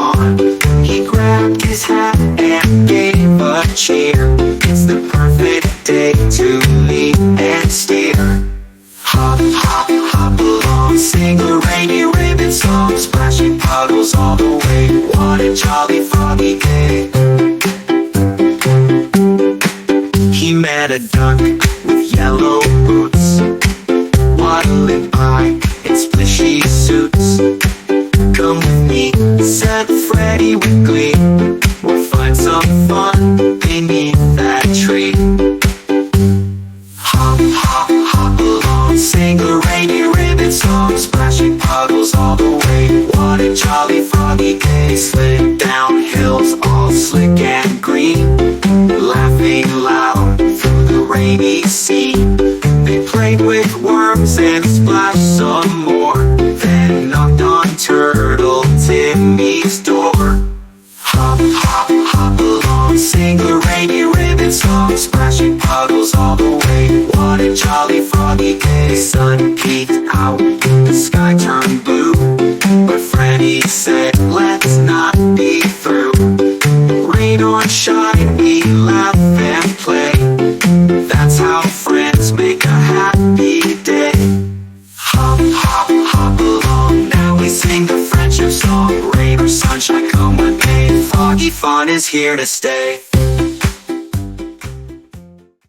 on. He grabbed his hat and gave a cheer. It's the perfect day to leap and steer. Hop, hop, hop along, sing a rainy ribbon song, splashing puddles all the way. What a jolly foggy day. He met a duck with yellow boots, waddling by in splishy suits. Come with me, said Freddy with glee. We'll find some fun beneath that tree. Hop, hop, hop along, sing a rainy ribbon song, splashing puddles all the way. What a jolly foggy day. Slid down hills all slick and green, laughing loud through the rainy sea. They played with worms and splashed some more, then knocked on Turtle Timmy's door. Hop, hop, hop along, sing a rainy ribbon song, splashing puddles all the way. What a jolly foggy day. Sun peeked out, the sky turned blue, but Freddy said, let's not be through. Rain or shine, we laugh and play. That's how friends make a happy day. Hop, hop, hop along, now we sing the friendship song. Rain or sunshine, come with me, foggy fun is here to stay.